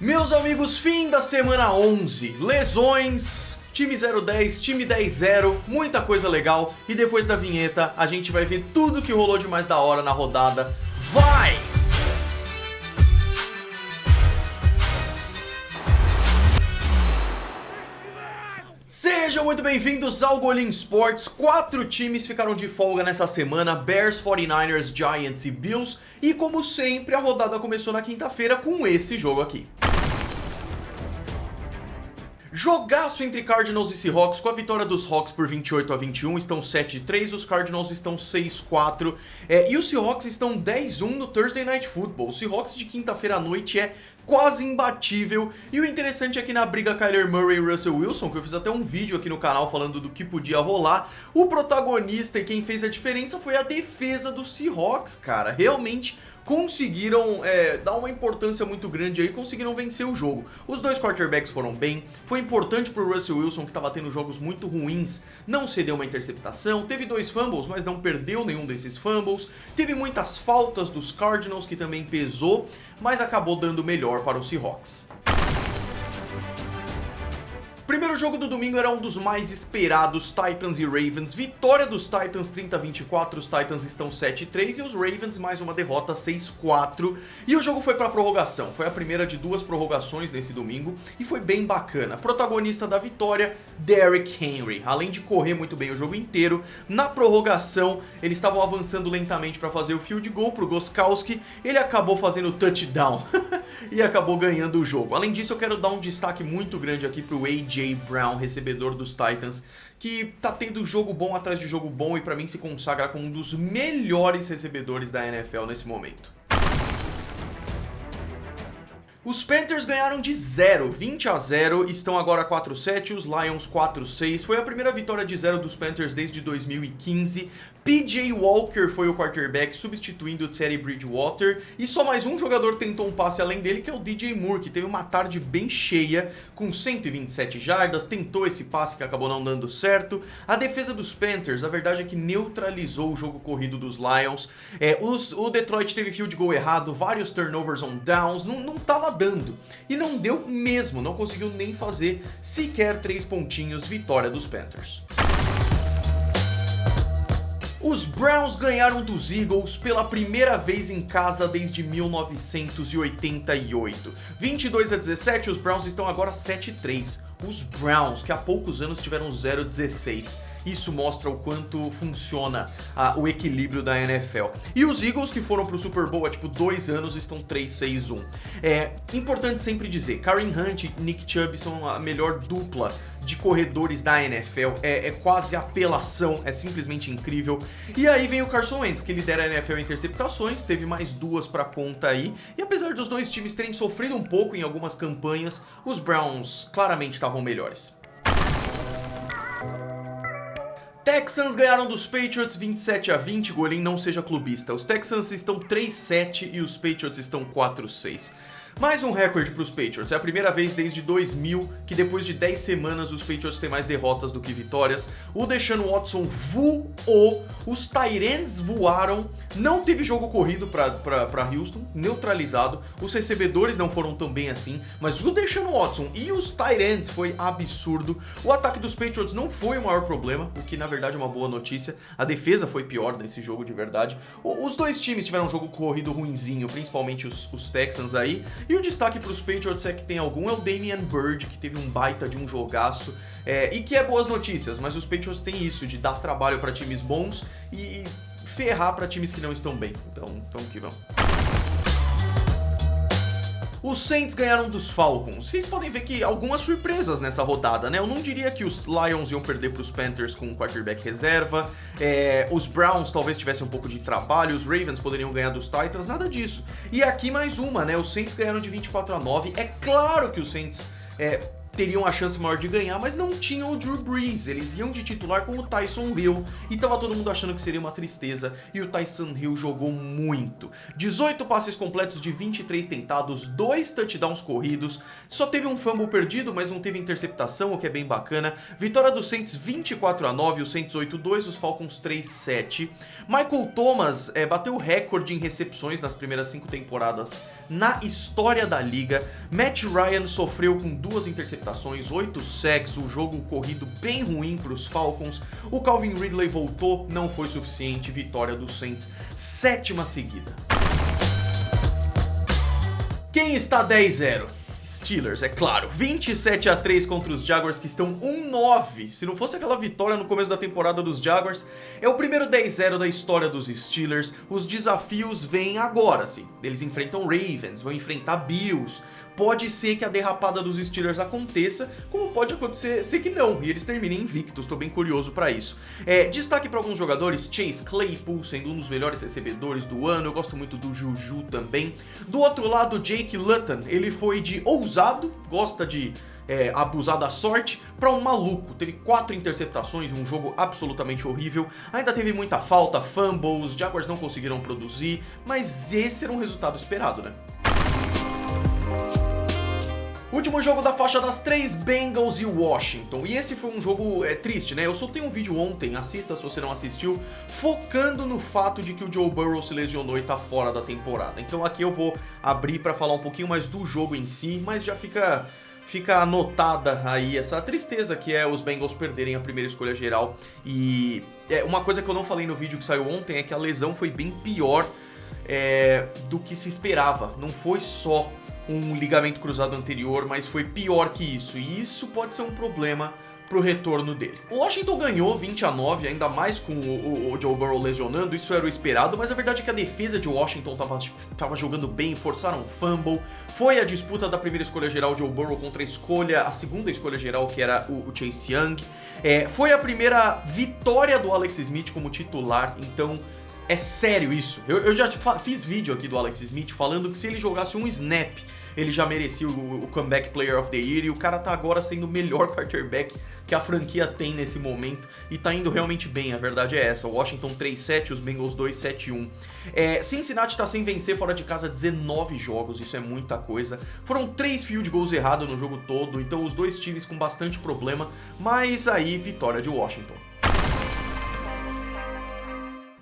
Meus amigos, fim da semana 11, lesões, time 0-10, time 10-0, muita coisa legal. E depois da vinheta a gente vai ver tudo que rolou de mais da hora na rodada. Vai! Sejam muito bem-vindos ao Golim Sports. 4 times ficaram de folga nessa semana: Bears, 49ers, Giants e Bills. E como sempre, a rodada começou na quinta-feira com esse jogo aqui. Jogaço entre Cardinals e Seahawks, com a vitória dos Hawks por 28-21, estão 7-3, os Cardinals estão 6-4, e os Seahawks estão 10-1 no Thursday Night Football. O Seahawks de quinta-feira à noite é quase imbatível, e o interessante é que na briga Kyler Murray e Russell Wilson, que eu fiz até um vídeo aqui no canal falando do que podia rolar, o protagonista e quem fez a diferença foi a defesa dos Seahawks, cara. Realmente conseguiram dar uma importância muito grande aí, conseguiram vencer o jogo. Os dois quarterbacks foram bem, foi importante pro Russell Wilson, que estava tendo jogos muito ruins, não cedeu uma interceptação, teve 2 fumbles, mas não perdeu nenhum desses fumbles, teve muitas faltas dos Cardinals, que também pesou, mas acabou dando melhor para os Seahawks. Primeiro jogo do domingo era um dos mais esperados, Titans e Ravens. Vitória dos Titans 30-24, os Titans estão 7-3 e os Ravens mais uma derrota 6-4. E o jogo foi para prorrogação, foi a primeira de 2 prorrogações nesse domingo e foi bem bacana. Protagonista da vitória, Derrick Henry. Além de correr muito bem o jogo inteiro, na prorrogação eles estavam avançando lentamente para fazer o field goal pro Gostkowski, ele acabou fazendo o touchdown e acabou ganhando o jogo. Além disso, eu quero dar um destaque muito grande aqui pro A.J. Brown, recebedor dos Titans, que tá tendo jogo bom atrás de jogo bom e pra mim se consagra como um dos melhores recebedores da NFL nesse momento. Os Panthers ganharam de 20-0, estão agora 4-7, os Lions 4-6, foi a primeira vitória de 0 dos Panthers desde 2015, P.J. Walker foi o quarterback substituindo o Teddy Bridgewater, e só mais um jogador tentou um passe além dele, que é o DJ Moore, que teve uma tarde bem cheia, com 127 jardas, tentou esse passe que acabou não dando certo. A defesa dos Panthers, a verdade é que neutralizou o jogo corrido dos Lions, o Detroit teve field goal errado, vários turnovers on downs, não tava dando, e não deu mesmo, não conseguiu nem fazer sequer 3 pontinhos. Vitória dos Panthers. Os Browns ganharam dos Eagles pela primeira vez em casa desde 1988. 22-17, os Browns estão agora 7-3. Os Browns, que há poucos anos tiveram 0-16. Isso mostra o quanto funciona o equilíbrio da NFL. E os Eagles, que foram pro Super Bowl há 2 anos, estão 3-6-1. É importante sempre dizer, Kareem Hunt e Nick Chubb são a melhor dupla de corredores da NFL, é quase apelação, é simplesmente incrível. E aí vem o Carson Wentz, que lidera a NFL em interceptações, teve mais 2 pra conta aí, e apesar dos dois times terem sofrido um pouco em algumas campanhas, os Browns claramente estavam melhores. Texans ganharam dos Patriots 27-20, Golim, não seja clubista. Os Texans estão 3-7 e os Patriots estão 4-6. Mais um recorde para os Patriots, é a primeira vez desde 2000 que depois de 10 semanas os Patriots têm mais derrotas do que vitórias. O Deshaun Watson voou, os tight ends voaram, não teve jogo corrido para Houston, neutralizado, os recebedores não foram tão bem assim, mas o Deshaun Watson e os tight ends foi absurdo. O ataque dos Patriots não foi o maior problema, o que na verdade é uma boa notícia, a defesa foi pior nesse jogo de verdade. Os dois times tiveram um jogo corrido ruinzinho, principalmente os Texans aí. E o destaque para os Patriots é que tem algum, é o Damian Byrd, que teve um baita de um jogaço, e que é boas notícias, mas os Patriots têm isso, de dar trabalho para times bons e ferrar para times que não estão bem, então que vamos. Os Saints ganharam dos Falcons. Vocês podem ver que algumas surpresas nessa rodada, né? Eu não diria que os Lions iam perder para os Panthers com um quarterback reserva. Os Browns talvez tivessem um pouco de trabalho. Os Ravens poderiam ganhar dos Titans. Nada disso. E aqui mais uma, né? Os Saints ganharam de 24-9. É claro que os Saints teriam a chance maior de ganhar, mas não tinham o Drew Brees. Eles iam de titular com o Taysom Hill e tava todo mundo achando que seria uma tristeza, e o Taysom Hill jogou muito. 18 passes completos de 23 tentados, 2 touchdowns corridos, só teve um fumble perdido, mas não teve interceptação, o que é bem bacana. Vitória dos Saints 24-9, os Saints 8-2, os Falcons 3-7. Michael Thomas bateu o recorde em recepções nas primeiras 5 temporadas na história da liga. Matt Ryan sofreu com 2 interceptações, 8 sacks, o jogo corrido bem ruim para os Falcons. O Calvin Ridley voltou, não foi suficiente, vitória dos Saints, 7ª seguida. Quem está 10-0? Steelers, é claro, 27-3 contra os Jaguars, que estão 1-9. Se não fosse aquela vitória no começo da temporada dos Jaguars, é o primeiro 10-0 da história dos Steelers. Os desafios vêm agora, sim. Eles enfrentam Ravens, vão enfrentar Bills. Pode ser que a derrapada dos Steelers aconteça, como pode acontecer que não, e eles terminem invictos, tô bem curioso pra isso. Destaque para alguns jogadores: Chase Claypool sendo um dos melhores recebedores do ano, eu gosto muito do Juju também. Do outro lado, Jake Luton, ele foi de ousado, gosta de abusar da sorte, para um maluco. Teve 4 interceptações, um jogo absolutamente horrível. Ainda teve muita falta, fumbles, Jaguars não conseguiram produzir, mas esse era um resultado esperado, né? Último jogo da faixa das 3, Bengals e Washington. E esse foi um jogo triste, né? Eu soltei um vídeo ontem, assista se você não assistiu, focando no fato de que o Joe Burrow se lesionou e tá fora da temporada. Então aqui eu vou abrir pra falar um pouquinho mais do jogo em si, mas já fica anotada aí essa tristeza que é os Bengals perderem a primeira escolha geral. E uma coisa que eu não falei no vídeo que saiu ontem é que a lesão foi bem pior do que se esperava. Não foi só um ligamento cruzado anterior, mas foi pior que isso, e isso pode ser um problema pro retorno dele. O Washington ganhou 20-9, ainda mais com o Joe Burrow lesionando, isso era o esperado, mas a verdade é que a defesa de Washington tava jogando bem, forçaram fumble, foi a disputa da primeira escolha geral, Joe Burrow, contra a segunda escolha geral, que era o Chase Young. Foi a primeira vitória do Alex Smith como titular, então é sério isso. Eu já fiz vídeo aqui do Alex Smith falando que se ele jogasse um snap, ele já merecia o Comeback Player of the Year, e o cara tá agora sendo o melhor quarterback que a franquia tem nesse momento, e tá indo realmente bem, a verdade é essa. O Washington 3-7, os Bengals 2-7-1. Cincinnati tá sem vencer fora de casa 19 jogos, isso é muita coisa. Foram 3 field goals errados no jogo todo, então os dois times com bastante problema, mas aí vitória de Washington.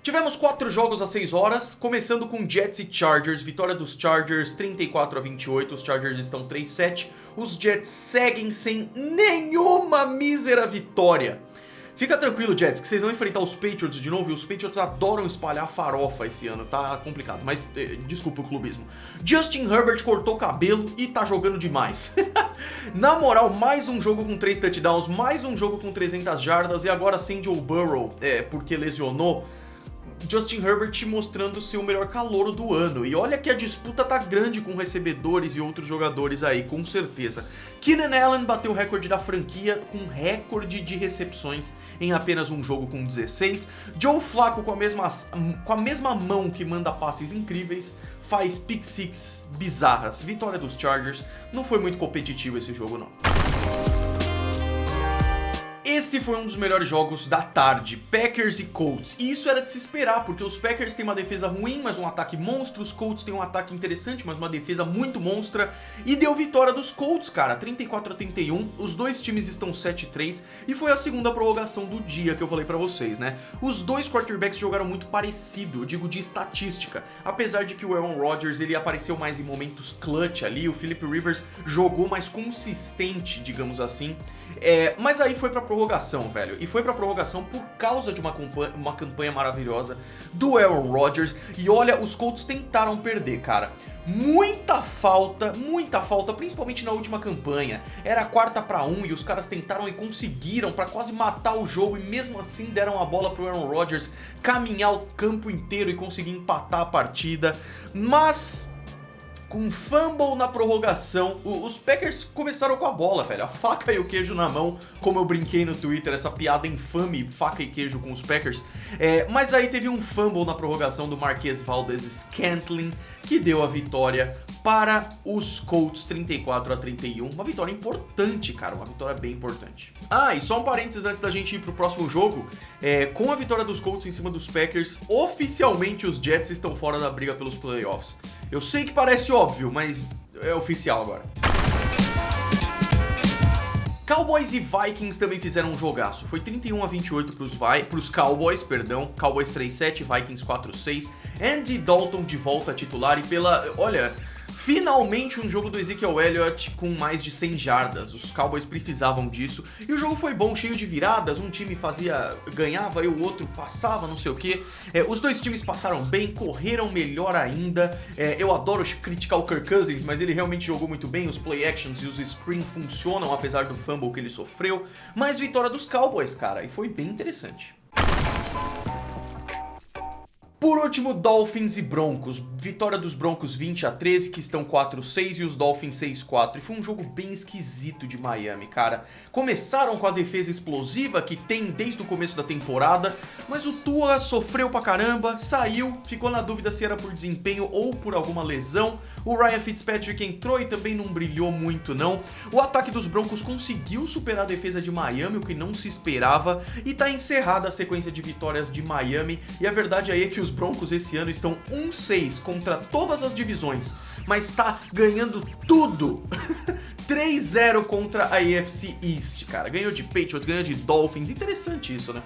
Tivemos 4 jogos às 6 horas, começando com Jets e Chargers, vitória dos Chargers 34-28, os Chargers estão 3-7, os Jets seguem sem nenhuma mísera vitória. Fica tranquilo, Jets, que vocês vão enfrentar os Patriots de novo, e os Patriots adoram espalhar farofa esse ano, tá complicado, mas desculpa o clubismo. Justin Herbert cortou o cabelo e tá jogando demais. Na moral, mais um jogo com 3 touchdowns, mais um jogo com 300 jardas, e agora sem Joe Burrow, porque lesionou. Justin Herbert mostrando ser o melhor calouro do ano. E olha que a disputa tá grande com recebedores e outros jogadores aí, com certeza. Keenan Allen bateu o recorde da franquia com recorde de recepções em apenas um jogo com 16. Joe Flacco, com a mesma mão que manda passes incríveis, faz pick six bizarras. Vitória dos Chargers. Não foi muito competitivo esse jogo, não. Esse foi um dos melhores jogos da tarde, Packers e Colts, e isso era de se esperar, porque os Packers têm uma defesa ruim, mas um ataque monstro, os Colts têm um ataque interessante, mas uma defesa muito monstra, e deu vitória dos Colts, cara, 34-31, os dois times estão 7-3, e foi a segunda prorrogação do dia que eu falei pra vocês, né? Os dois quarterbacks jogaram muito parecido, eu digo de estatística, apesar de que o Aaron Rodgers, ele apareceu mais em momentos clutch ali, o Philip Rivers jogou mais consistente, digamos assim, mas aí foi pra prorrogação, velho. E foi pra prorrogação por causa de uma campanha maravilhosa do Aaron Rodgers. E olha, os Colts tentaram perder, cara. Muita falta, principalmente na última campanha. Era 4-1 e os caras tentaram e conseguiram pra quase matar o jogo, e mesmo assim deram a bola pro Aaron Rodgers caminhar o campo inteiro e conseguir empatar a partida. Mas com fumble na prorrogação, os Packers começaram com a bola, velho, a faca e o queijo na mão, como eu brinquei no Twitter, essa piada infame, faca e queijo com os Packers, mas aí teve um fumble na prorrogação do Marquez Valdes-Scantling, que deu a vitória para os Colts 34-31, uma vitória importante, cara, uma vitória bem importante. E só um parênteses antes da gente ir pro próximo jogo, com a vitória dos Colts em cima dos Packers, oficialmente os Jets estão fora da briga pelos playoffs. Eu sei que parece óbvio, mas é oficial agora. Cowboys e Vikings também fizeram um jogaço. Foi 31-28 pros Cowboys, Cowboys 3-7, Vikings 4-6. Andy Dalton de volta a titular e finalmente um jogo do Ezekiel Elliott com mais de 100 jardas. Os Cowboys precisavam disso. E o jogo foi bom, cheio de viradas. Um time ganhava e o outro passava, não sei o que. Os dois times passaram bem, correram melhor ainda. Eu adoro criticar o Kirk Cousins, mas ele realmente jogou muito bem. Os play actions e os screen funcionam, apesar do fumble que ele sofreu. Mas vitória dos Cowboys, cara, e foi bem interessante. Por último, Dolphins e Broncos. Vitória dos Broncos 20-13, que estão 4-6, e os Dolphins 6-4. E foi um jogo bem esquisito de Miami, cara. Começaram com a defesa explosiva que tem desde o começo da temporada, mas o Tua sofreu pra caramba, saiu, ficou na dúvida se era por desempenho ou por alguma lesão. O Ryan Fitzpatrick entrou e também não brilhou muito, não. O ataque dos Broncos conseguiu superar a defesa de Miami, o que não se esperava, e tá encerrada a sequência de vitórias de Miami. E a verdade aí é que os Broncos esse ano estão 1-6 contra todas as divisões, mas tá ganhando tudo. 3-0 contra a AFC East, cara. Ganhou de Patriots, ganhou de Dolphins. Interessante isso, né?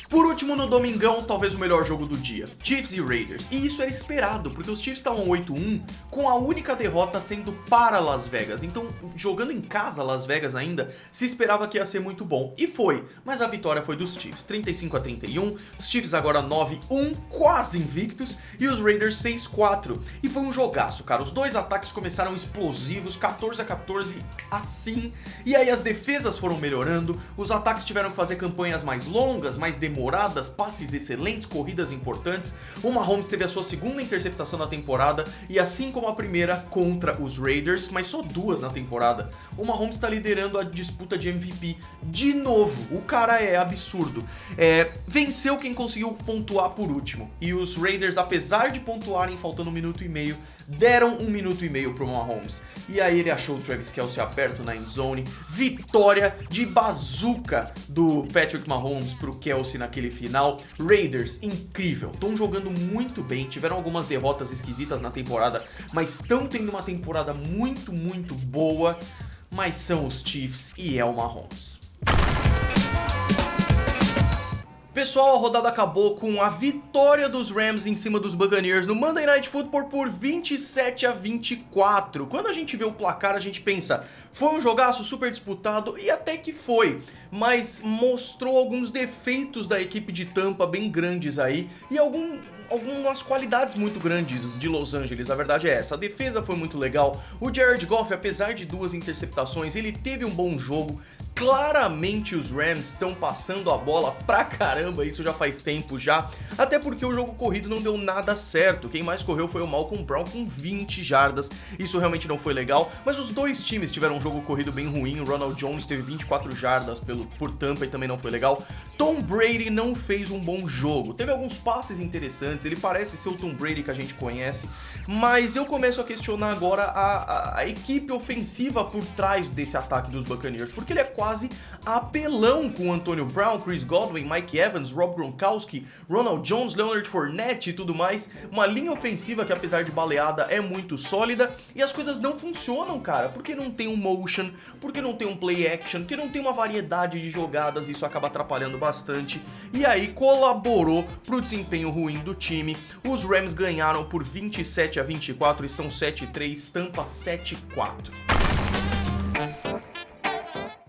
Por último, no domingão, talvez o melhor jogo do dia, Chiefs e Raiders. E isso era esperado, porque os Chiefs estavam 8-1, com a única derrota sendo para Las Vegas. Então, jogando em casa Las Vegas ainda, se esperava que ia ser muito bom. E foi, mas a vitória foi dos Chiefs, 35-31. Os Chiefs agora 9-1, quase invictos, e os Raiders 6-4. E foi um jogaço, cara. Os dois ataques começaram explosivos, 14-14 assim. E aí as defesas foram melhorando, os ataques tiveram que fazer campanhas mais longas, mais demoradas, passes excelentes, corridas importantes. O Mahomes teve a sua segunda interceptação na temporada e assim como a primeira contra os Raiders, mas só duas na temporada. O Mahomes está liderando a disputa de MVP de novo. O cara é absurdo. Venceu quem conseguiu pontuar por último. E os Raiders, apesar de pontuarem faltando 1 minuto e meio, deram 1 minuto e meio pro Mahomes. E aí ele achou o Travis Kelce aberto na endzone. Vitória de bazuca do Patrick Mahomes pro Kelce naquele final. Raiders, incrível, estão jogando muito bem, tiveram algumas derrotas esquisitas na temporada, mas estão tendo uma temporada muito, muito boa, mas são os Chiefs e é o Mahomes. Pessoal, a rodada acabou com a vitória dos Rams em cima dos Buccaneers no Monday Night Football por 27-24. Quando a gente vê o placar, a gente pensa, foi um jogaço super disputado e até que foi, mas mostrou alguns defeitos da equipe de Tampa bem grandes aí e algumas qualidades muito grandes de Los Angeles, a verdade é essa. A defesa foi muito legal, o Jared Goff, apesar de 2 interceptações, ele teve um bom jogo. Claramente os Rams estão passando a bola pra caramba, isso já faz tempo já, até porque o jogo corrido não deu nada certo. Quem mais correu foi o Malcolm Brown com 20 jardas, isso realmente não foi legal, mas os dois times tiveram um jogo corrido bem ruim. O Ronald Jones teve 24 jardas por Tampa e também não foi legal. Tom Brady não fez um bom jogo, teve alguns passes interessantes, ele parece ser o Tom Brady que a gente conhece, mas eu começo a questionar agora a equipe ofensiva por trás desse ataque dos Buccaneers, porque ele é quase apelão com Antonio Brown, Chris Godwin, Mike Evans, Rob Gronkowski, Ronald Jones, Leonard Fournette e tudo mais. Uma linha ofensiva que, apesar de baleada, é muito sólida e as coisas não funcionam, cara, porque não tem um motion, porque não tem um play action, porque não tem uma variedade de jogadas, isso acaba atrapalhando bastante e aí colaborou pro desempenho ruim do time. Os Rams ganharam por 27-24, estão 7-3, Tampa 7-4.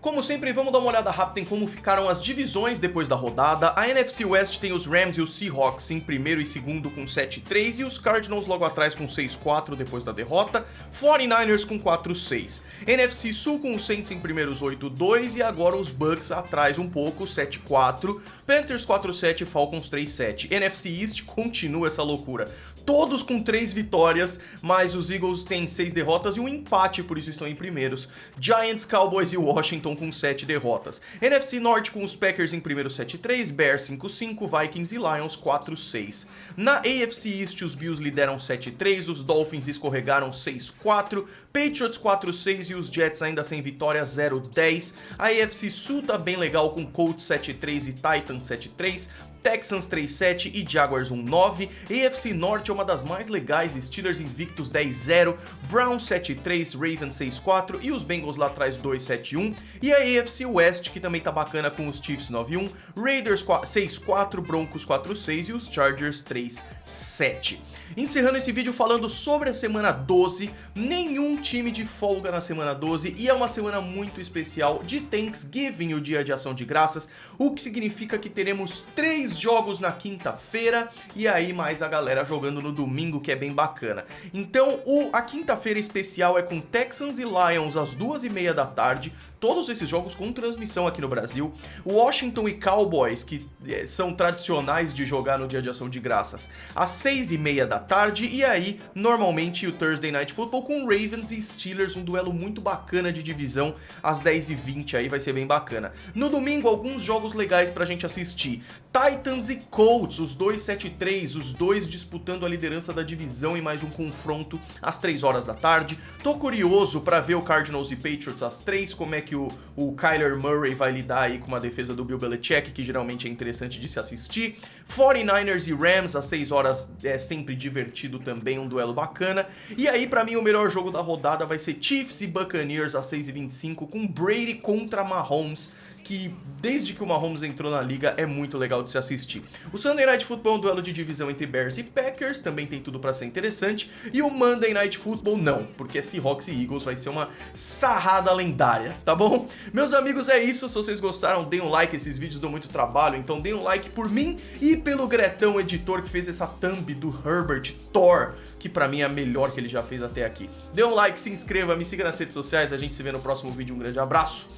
Como sempre, vamos dar uma olhada rápida em como ficaram as divisões depois da rodada. A NFC West tem os Rams e os Seahawks em primeiro e segundo com 7-3 e os Cardinals logo atrás com 6-4 depois da derrota, 49ers com 4-6. NFC Sul com os Saints em primeiros 8-2 e agora os Bucks atrás um pouco, 7-4, Panthers 4-7 e Falcons 3-7. NFC East continua essa loucura, todos com 3 vitórias, mas os Eagles têm 6 derrotas e um empate, por isso estão em primeiros. Giants, Cowboys e Washington com 7 derrotas. NFC Norte com os Packers em primeiro 7-3, Bears 5-5, Vikings e Lions 4-6. Na AFC East os Bills lideram 7-3, os Dolphins escorregaram 6-4, Patriots 4-6 e os Jets ainda sem vitória 0-10. A AFC Sul tá bem legal com Colts 7-3 e Titans 7-3, Texans 3-7 e Jaguars 1-9. AFC Norte é uma das mais legais, Steelers invictos 10-0, Browns 7-3, Ravens 6-4 e os Bengals lá atrás 2-7-1. E a AFC West, que também tá bacana com os Chiefs 9-1, Raiders 6-4, Broncos 4-6 e os Chargers 3-7. Encerrando esse vídeo falando sobre a semana 12, nenhum time de folga na semana 12 e é uma semana muito especial de Thanksgiving, o dia de ação de graças, o que significa que teremos 3 jogos na quinta-feira e aí mais a galera jogando no domingo, que é bem bacana. Então a quinta-feira especial é com Texans e Lions às 2h30 da tarde, todos esses jogos com transmissão aqui no Brasil. Washington e Cowboys, que são tradicionais de jogar no dia de ação de graças, às 6h30 da tarde, e aí normalmente o Thursday Night Football com Ravens e Steelers, um duelo muito bacana de divisão às 10h20, aí vai ser bem bacana. No domingo alguns jogos legais pra gente assistir: Titans e Colts, os dois 7-3, os dois disputando a liderança da divisão em mais um confronto às 3 horas da tarde. Tô curioso pra ver o Cardinals e Patriots às 3, como é que o Kyler Murray vai lidar aí com uma defesa do Bill Belichick, que geralmente é interessante de se assistir. 49ers e Rams às 6 horas é sempre divertido também, um duelo bacana. E aí pra mim o melhor jogo da rodada vai ser Chiefs e Buccaneers às 6h25, com Brady contra Mahomes, que desde que o Mahomes entrou na liga é muito legal de se assistir. O Sunday Night Football é um duelo de divisão entre Bears e Packers, também tem tudo pra ser interessante. E o Monday Night Football não, porque Seahawks e Eagles vai ser uma sarrada lendária, tá bom? Meus amigos, é isso. Se vocês gostaram, deem um like, esses vídeos dão muito trabalho, então deem um like por mim e pelo Gretão, editor, que fez essa thumb do Herbert Thor, que pra mim é a melhor que ele já fez até aqui. Dê um like, se inscreva, me siga nas redes sociais, a gente se vê no próximo vídeo, um grande abraço,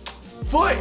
fui!